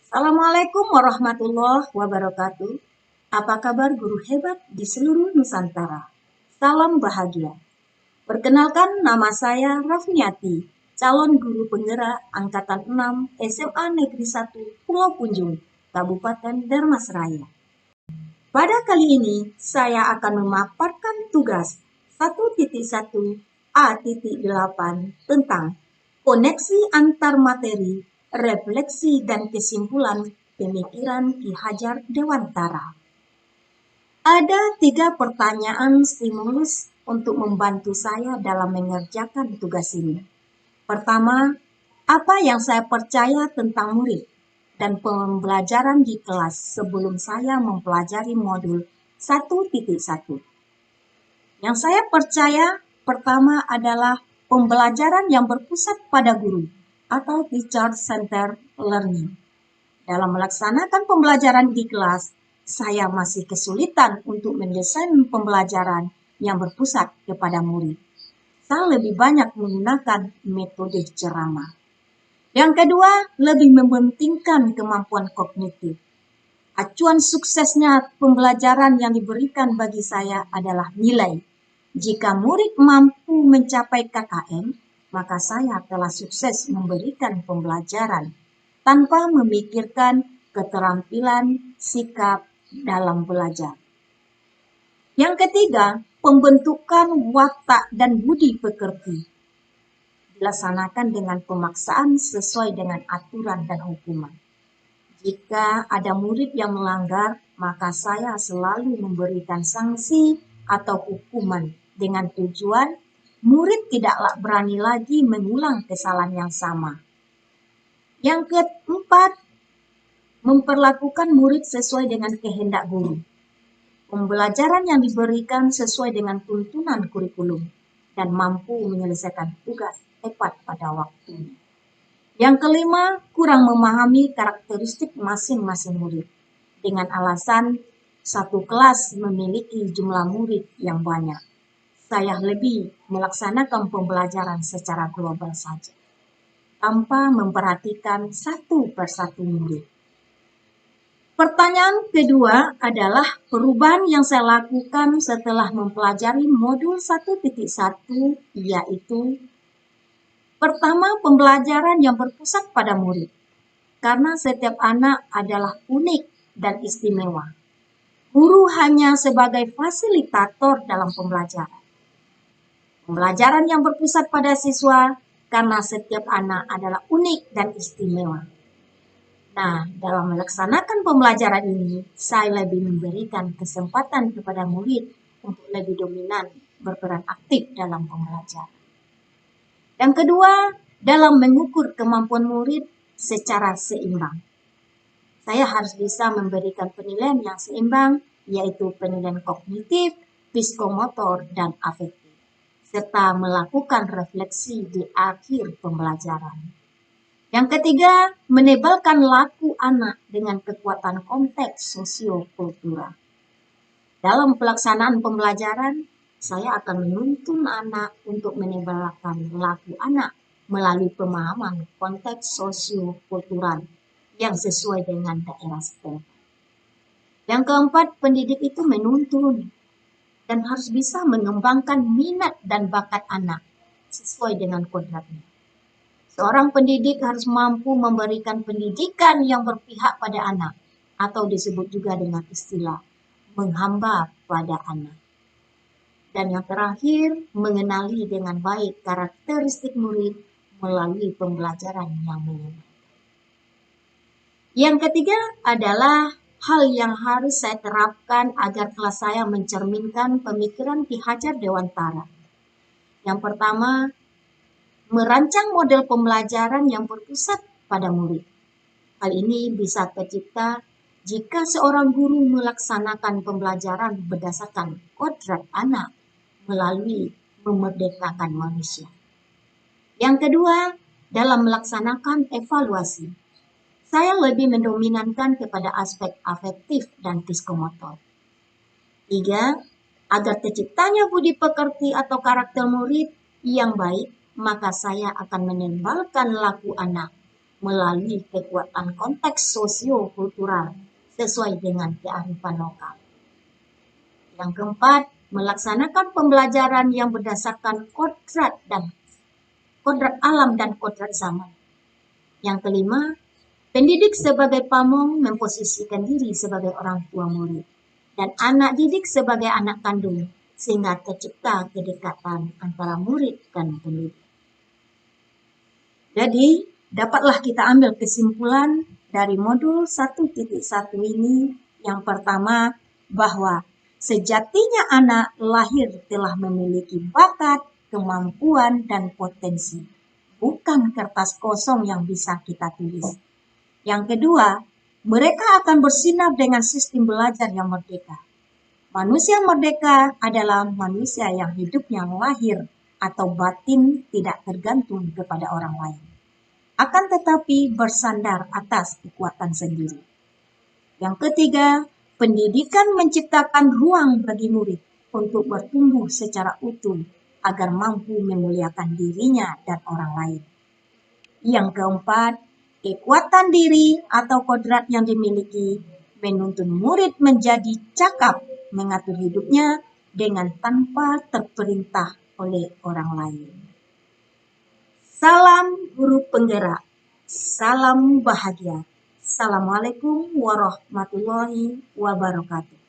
Assalamualaikum warahmatullahi wabarakatuh. Apa kabar guru hebat di seluruh Nusantara? Salam bahagia. Perkenalkan, nama saya Rafniati, calon guru penggerak Angkatan 6 SMA Negeri 1 Pulau Punjung, Kabupaten Dharmasraya. Pada kali ini, saya akan memaparkan tugas 1.1 A.8 tentang koneksi antar materi, refleksi dan kesimpulan pemikiran Ki Hajar Dewantara. Ada 3 pertanyaan stimulus untuk membantu saya dalam mengerjakan tugas ini. Pertama, apa yang saya percaya tentang murid dan pembelajaran di kelas sebelum saya mempelajari modul 1.1. Yang saya percaya pertama adalah pembelajaran yang berpusat pada guru atau teacher-centered learning. Dalam melaksanakan pembelajaran di kelas, saya masih kesulitan untuk mendesain pembelajaran yang berpusat kepada murid. Saya lebih banyak menggunakan metode ceramah. Yang kedua, lebih mementingkan kemampuan kognitif. Acuan suksesnya pembelajaran yang diberikan bagi saya adalah nilai. Jika murid mampu mencapai KKM, maka saya telah sukses memberikan pembelajaran tanpa memikirkan keterampilan sikap dalam belajar. Yang ketiga, pembentukan watak dan budi pekerti dilaksanakan dengan pemaksaan sesuai dengan aturan dan hukuman. Jika ada murid yang melanggar, maka saya selalu memberikan sanksi atau hukuman dengan tujuan murid tidaklah berani lagi mengulang kesalahan yang sama. Yang keempat, memperlakukan murid sesuai dengan kehendak guru. Pembelajaran yang diberikan sesuai dengan tuntunan kurikulum dan mampu menyelesaikan tugas tepat pada waktunya. Yang kelima, kurang memahami karakteristik masing-masing murid dengan alasan satu kelas memiliki jumlah murid yang banyak. Saya lebih melaksanakan pembelajaran secara global saja, tanpa memperhatikan satu persatu murid. Pertanyaan kedua adalah perubahan yang saya lakukan setelah mempelajari modul 1.1, yaitu pertama, pembelajaran yang berpusat pada murid. Karena setiap anak adalah unik dan istimewa. Guru hanya sebagai fasilitator dalam pembelajaran. Pembelajaran yang berpusat pada siswa karena setiap anak adalah unik dan istimewa. Nah, dalam melaksanakan pembelajaran ini, saya lebih memberikan kesempatan kepada murid untuk lebih dominan berperan aktif dalam pembelajaran. Yang kedua, dalam mengukur kemampuan murid secara seimbang. Saya harus bisa memberikan penilaian yang seimbang, yaitu penilaian kognitif, psikomotor, dan afektif, serta melakukan refleksi di akhir pembelajaran. Yang ketiga, menebalkan laku anak dengan kekuatan konteks sosio-kultural. Dalam pelaksanaan pembelajaran, saya akan menuntun anak untuk menebalkan laku anak melalui pemahaman konteks sosio-kultural yang sesuai dengan daerah setempat. Yang keempat, pendidik itu menuntun dan harus bisa mengembangkan minat dan bakat anak sesuai dengan kodratnya. Seorang pendidik harus mampu memberikan pendidikan yang berpihak pada anak, atau disebut juga dengan istilah menghamba pada anak. Dan yang terakhir, mengenali dengan baik karakteristik murid melalui pembelajaran yang menyenangkan. Yang ketiga adalah hal yang harus saya terapkan agar kelas saya mencerminkan pemikiran Ki Hajar Dewantara. Yang pertama, merancang model pembelajaran yang berpusat pada murid. Hal ini bisa tercipta jika seorang guru melaksanakan pembelajaran berdasarkan kodrat anak melalui memerdekakan manusia. Yang kedua, dalam melaksanakan evaluasi, saya lebih mendominankan kepada aspek afektif dan psikomotor. 3. Agar terciptanya budi pekerti atau karakter murid yang baik, maka saya akan menebalkan laku anak melalui kekuatan konteks sosio-kultural sesuai dengan kearifan lokal. Yang keempat, melaksanakan pembelajaran yang berdasarkan kodrat alam dan kodrat zaman. Yang kelima, pendidik sebagai pamong memposisikan diri sebagai orang tua murid dan anak didik sebagai anak kandung sehingga tercipta kedekatan antara murid dan pendidik. Jadi, dapatlah kita ambil kesimpulan dari modul 1.1 ini. Yang pertama, bahwa sejatinya anak lahir telah memiliki bakat, kemampuan, dan potensi. Bukan kertas kosong yang bisa kita tulis. Yang kedua, mereka akan bersinar dengan sistem belajar yang merdeka. Manusia merdeka adalah manusia yang hidupnya lahir atau batin tidak tergantung kepada orang lain, akan tetapi bersandar atas kekuatan sendiri. Yang ketiga, pendidikan menciptakan ruang bagi murid untuk bertumbuh secara utuh agar mampu memuliakan dirinya dan orang lain. Yang keempat, kekuatan diri atau kodrat yang dimiliki menuntun murid menjadi cakap mengatur hidupnya dengan tanpa terperintah oleh orang lain. Salam guru penggerak, salam bahagia. Assalamualaikum warahmatullahi wabarakatuh.